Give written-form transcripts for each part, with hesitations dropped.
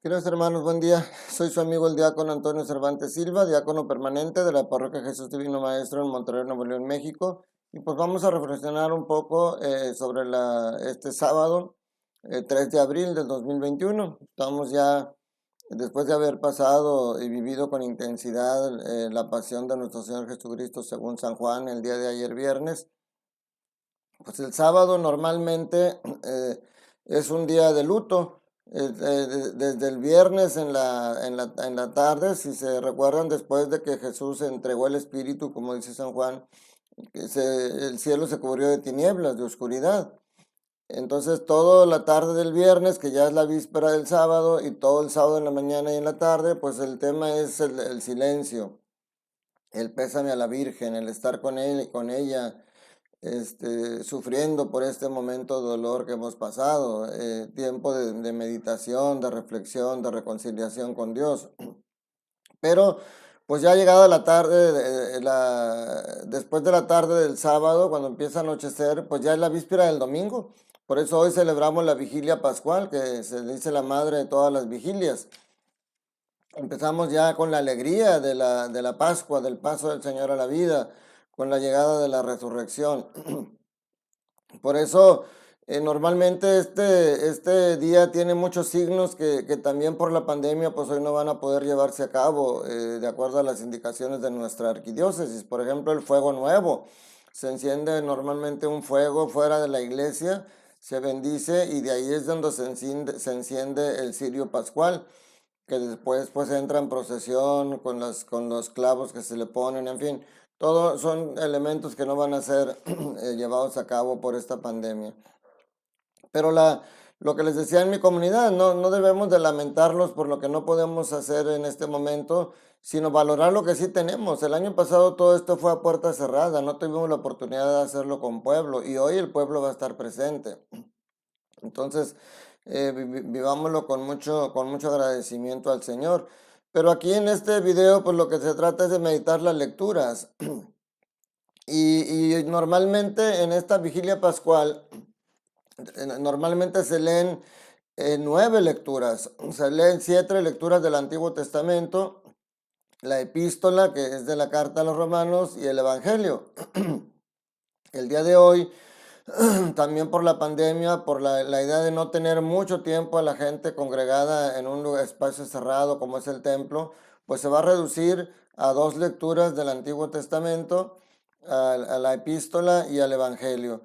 Queridos hermanos, buen día. Soy su amigo el diácono Antonio Cervantes Silva, diácono permanente de la parroquia Jesús Divino Maestro en Monterrey, Nuevo León, México. Y pues vamos a reflexionar un poco sobre este sábado, 3 de abril del 2021. Estamos ya, después de haber pasado y vivido con intensidad la pasión de nuestro Señor Jesucristo según San Juan el día de ayer viernes. Pues el sábado normalmente es un día de luto. Desde el viernes en la tarde, si se recuerdan, después de que Jesús entregó el Espíritu, como dice San Juan, el cielo se cubrió de tinieblas, de oscuridad. Entonces, toda la tarde del viernes, que ya es la víspera del sábado, y todo el sábado en la mañana y en la tarde, pues el tema es el silencio, el pésame a la Virgen, el estar con él y con ella, sufriendo por este momento de dolor que hemos pasado, tiempo de meditación, de reflexión, de reconciliación con Dios. Pero pues ya llegada la tarde, después de la tarde del sábado, cuando empieza a anochecer, pues ya es la víspera del domingo. Por eso hoy celebramos la vigilia pascual, que se dice la madre de todas las vigilias. Empezamos ya con la alegría de la Pascua, del paso del Señor a la vida, con la llegada de la resurrección. Por eso, normalmente este día tiene muchos signos que también por la pandemia, pues hoy no van a poder llevarse a cabo, de acuerdo a las indicaciones de nuestra arquidiócesis. Por ejemplo, el fuego nuevo. Se enciende normalmente un fuego fuera de la iglesia, se bendice y de ahí es donde se enciende el cirio pascual, que después pues entra en procesión con los clavos que se le ponen, en fin. Todos son elementos que no van a ser llevados a cabo por esta pandemia. Pero lo que les decía en mi comunidad, no debemos de lamentarlos por lo que no podemos hacer en este momento, sino valorar lo que sí tenemos. El año pasado todo esto fue a puerta cerrada, no tuvimos la oportunidad de hacerlo con pueblo y hoy el pueblo va a estar presente. Entonces, vivámoslo con mucho agradecimiento al Señor. Pero aquí en este video, pues lo que se trata es de meditar las lecturas. Y normalmente en esta vigilia pascual, normalmente se leen 9 lecturas. Se leen 7 lecturas del Antiguo Testamento, la epístola, que es de la carta a los romanos, y el Evangelio. El día de hoy, también por la pandemia, por la idea de no tener mucho tiempo a la gente congregada en un espacio cerrado como es el templo, pues se va a reducir a 2 lecturas del Antiguo Testamento, a la epístola y al Evangelio.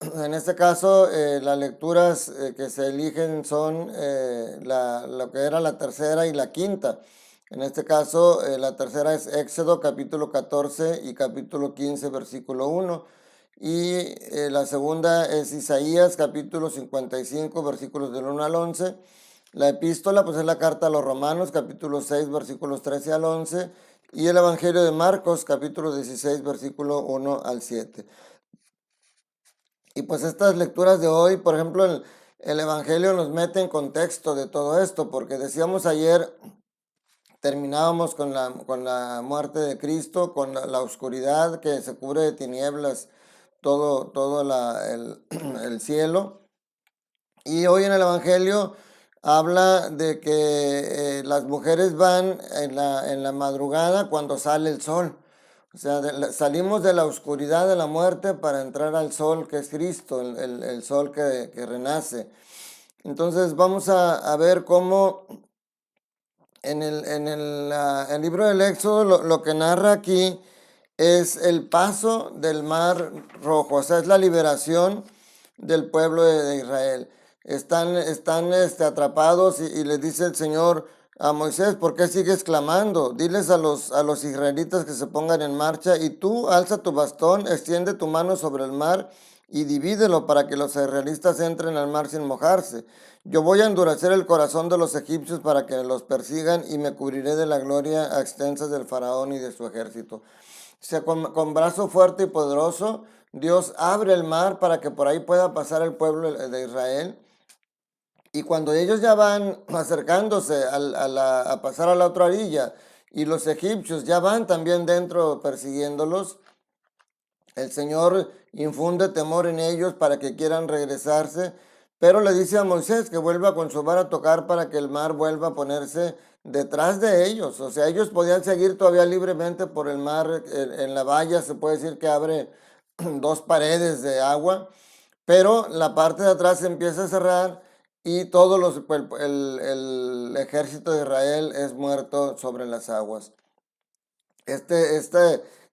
En este caso, las lecturas que se eligen son lo que era la tercera y la quinta. En este caso, la tercera es Éxodo capítulo 14 y capítulo 15, versículo 1. Y la segunda es Isaías capítulo 55, versículos del 1 al 11. La epístola, pues es la carta a los Romanos, capítulo 6, versículos 13 al 11. Y el Evangelio de Marcos, capítulo 16, versículo 1 al 7. Y pues estas lecturas de hoy, por ejemplo, el Evangelio nos mete en contexto de todo esto, porque decíamos ayer, terminábamos con la muerte de Cristo, con la oscuridad que se cubre de tinieblas todo el cielo. Y hoy en el Evangelio habla de que las mujeres van en la madrugada cuando sale el sol. O sea, salimos de la oscuridad de la muerte para entrar al sol que es Cristo, el sol que renace. Entonces vamos a ver cómo en el libro del Éxodo lo que narra aquí es el paso del Mar Rojo, o sea, es la liberación del pueblo de Israel. Están atrapados y les dice el Señor a Moisés: ¿por qué sigues clamando? Diles a los israelitas que se pongan en marcha, y tú alza tu bastón, extiende tu mano sobre el mar y divídelo para que los israelitas entren al mar sin mojarse. Yo voy a endurecer el corazón de los egipcios para que los persigan, y me cubriré de la gloria a extensas del faraón y de su ejército. O sea, con brazo fuerte y poderoso, Dios abre el mar para que por ahí pueda pasar el pueblo de Israel. Y cuando ellos ya van acercándose a pasar a la otra orilla, y los egipcios ya van también dentro persiguiéndolos, el Señor infunde temor en ellos para que quieran regresarse, pero le dice a Moisés que vuelva con su vara a tocar para que el mar vuelva a ponerse detrás de ellos. O sea, ellos podían seguir todavía libremente por el mar. En la valla se puede decir que abre dos paredes de agua, pero la parte de atrás se empieza a cerrar y todos el ejército de Israel es muerto sobre las aguas.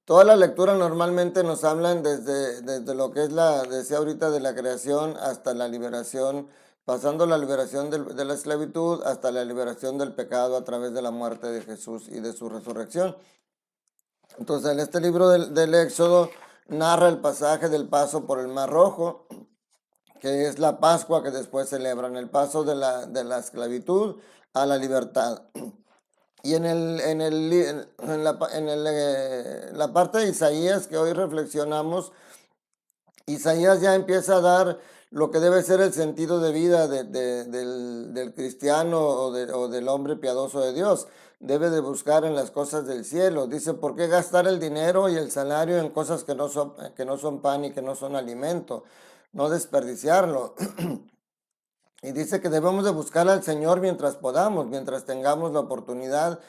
Todas las lecturas normalmente nos hablan desde lo que es decía ahorita, de la creación hasta la liberación, pasando la liberación de la esclavitud hasta la liberación del pecado a través de la muerte de Jesús y de su resurrección. Entonces, en este libro del Éxodo narra el pasaje del paso por el Mar Rojo, que es la Pascua que después celebran, el paso de la esclavitud a la libertad. Y la parte de Isaías que hoy reflexionamos, Isaías ya empieza a dar lo que debe ser el sentido de vida del cristiano o del hombre piadoso de Dios. Debe de buscar en las cosas del cielo. Dice, ¿por qué gastar el dinero y el salario en cosas que no son pan y que no son alimento? No desperdiciarlo. Y dice que debemos de buscar al Señor mientras podamos, mientras tengamos la oportunidad.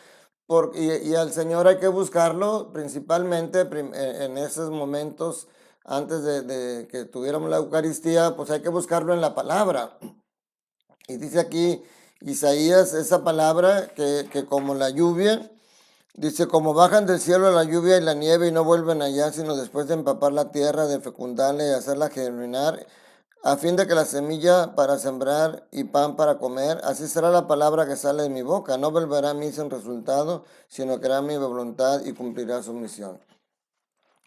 Y al Señor hay que buscarlo principalmente en esos momentos antes de que tuviéramos la Eucaristía, pues hay que buscarlo en la palabra. Y dice aquí Isaías esa palabra que como la lluvia, dice, como bajan del cielo la lluvia y la nieve y no vuelven allá, sino después de empapar la tierra, de fecundarla y hacerla germinar, a fin de que la semilla para sembrar y pan para comer, así será la palabra que sale de mi boca. No volverá a mí sin resultado, sino que hará mi voluntad y cumplirá su misión.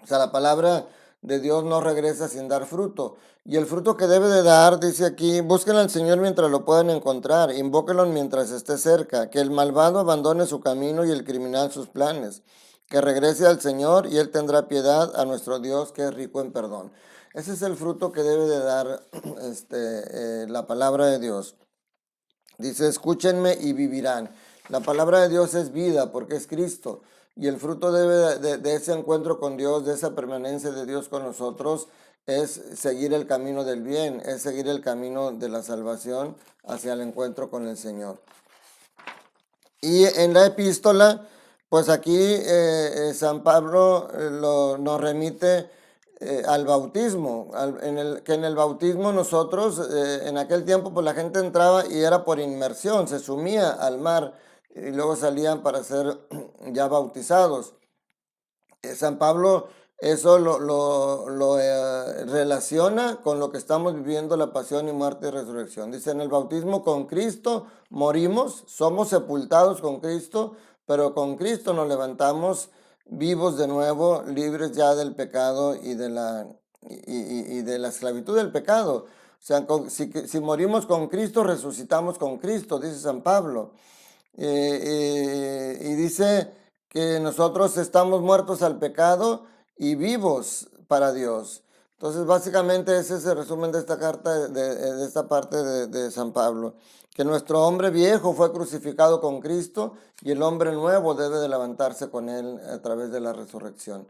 O sea, la palabra de Dios no regresa sin dar fruto. Y el fruto que debe de dar, dice aquí, busquen al Señor mientras lo puedan encontrar, invóquenlo mientras esté cerca, que el malvado abandone su camino y el criminal sus planes, que regrese al Señor y Él tendrá piedad a nuestro Dios que es rico en perdón. Ese es el fruto que debe de dar la palabra de Dios. Dice, escúchenme y vivirán. La palabra de Dios es vida porque es Cristo. Y el fruto de ese encuentro con Dios, de esa permanencia de Dios con nosotros, es seguir el camino del bien, es seguir el camino de la salvación hacia el encuentro con el Señor. Y en la epístola, pues aquí San Pablo nos remite al bautismo, que en el bautismo nosotros, en aquel tiempo, pues la gente entraba y era por inmersión, se sumía al mar y luego salían para ser ya bautizados. San Pablo eso lo relaciona con lo que estamos viviendo, la pasión y muerte y resurrección. Dice, en el bautismo con Cristo morimos, somos sepultados con Cristo, pero con Cristo nos levantamos vivos de nuevo, libres ya del pecado y de la esclavitud del pecado. O sea, si morimos con Cristo, resucitamos con Cristo, dice San Pablo. Y dice que nosotros estamos muertos al pecado y vivos para Dios. Entonces, básicamente ese es el resumen de esta carta, de esta parte de San Pablo, que nuestro hombre viejo fue crucificado con Cristo y el hombre nuevo debe de levantarse con él a través de la resurrección.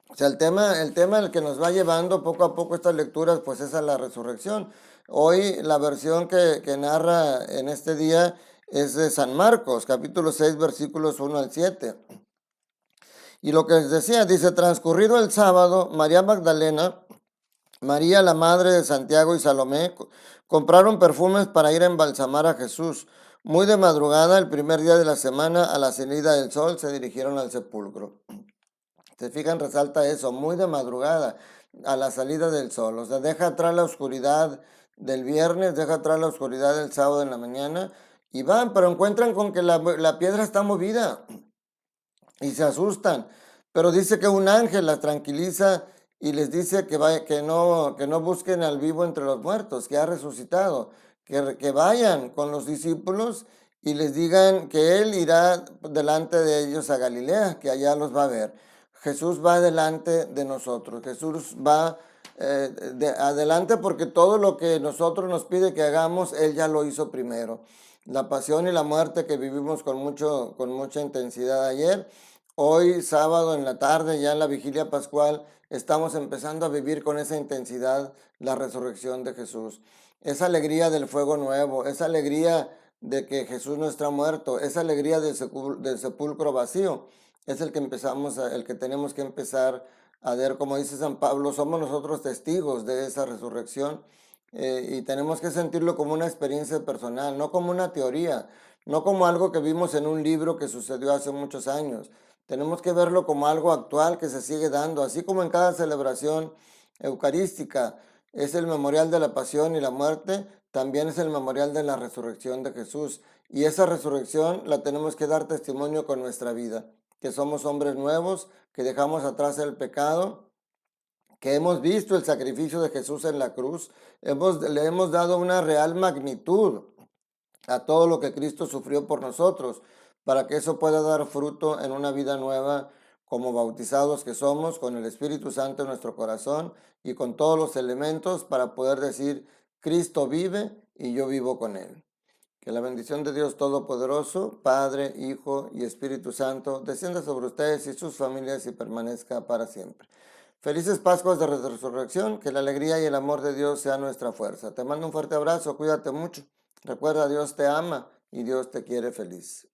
O sea, el tema el que nos va llevando poco a poco estas lecturas, pues es a la resurrección. Hoy la versión que narra en este día es de San Marcos, capítulo 6, versículos 1 al 7. Y lo que les decía, dice, transcurrido el sábado, María Magdalena, María la madre de Santiago y Salomé, compraron perfumes para ir a embalsamar a Jesús. Muy de madrugada, el primer día de la semana, a la salida del sol, se dirigieron al sepulcro. Se fijan, resalta eso, muy de madrugada, a la salida del sol. O sea, deja atrás la oscuridad del viernes, deja atrás la oscuridad del sábado en la mañana y van, pero encuentran con que la piedra está movida y se asustan. Pero dice que un ángel las tranquiliza y les dice que no busquen al vivo entre los muertos, que ha resucitado, que vayan con los discípulos y les digan que Él irá delante de ellos a Galilea, que allá los va a ver. Jesús va delante de nosotros, Jesús va adelante porque todo lo que nosotros nos pide que hagamos, Él ya lo hizo primero. La pasión y la muerte que vivimos con mucha intensidad ayer, hoy sábado en la tarde, ya en la vigilia pascual, estamos empezando a vivir con esa intensidad la resurrección de Jesús. esa alegría del fuego nuevo, esa alegría de que Jesús no está muerto, esa alegría del sepulcro vacío, es el que el que tenemos que empezar a ver, como dice San Pablo, somos nosotros testigos de esa resurrección, y tenemos que sentirlo como una experiencia personal, no como una teoría, no como algo que vimos en un libro que sucedió hace muchos años. Tenemos que verlo como algo actual que se sigue dando, así como en cada celebración eucarística es el memorial de la pasión y la muerte, también es el memorial de la resurrección de Jesús. Y esa resurrección la tenemos que dar testimonio con nuestra vida, que somos hombres nuevos, que dejamos atrás el pecado, que hemos visto el sacrificio de Jesús en la cruz, le hemos dado una real magnitud a todo lo que Cristo sufrió por nosotros, para que eso pueda dar fruto en una vida nueva como bautizados que somos, con el Espíritu Santo en nuestro corazón y con todos los elementos para poder decir, Cristo vive y yo vivo con Él. Que la bendición de Dios Todopoderoso, Padre, Hijo y Espíritu Santo, descienda sobre ustedes y sus familias y permanezca para siempre. Felices Pascuas de Resurrección, que la alegría y el amor de Dios sea nuestra fuerza. Te mando un fuerte abrazo, cuídate mucho. Recuerda, Dios te ama y Dios te quiere feliz.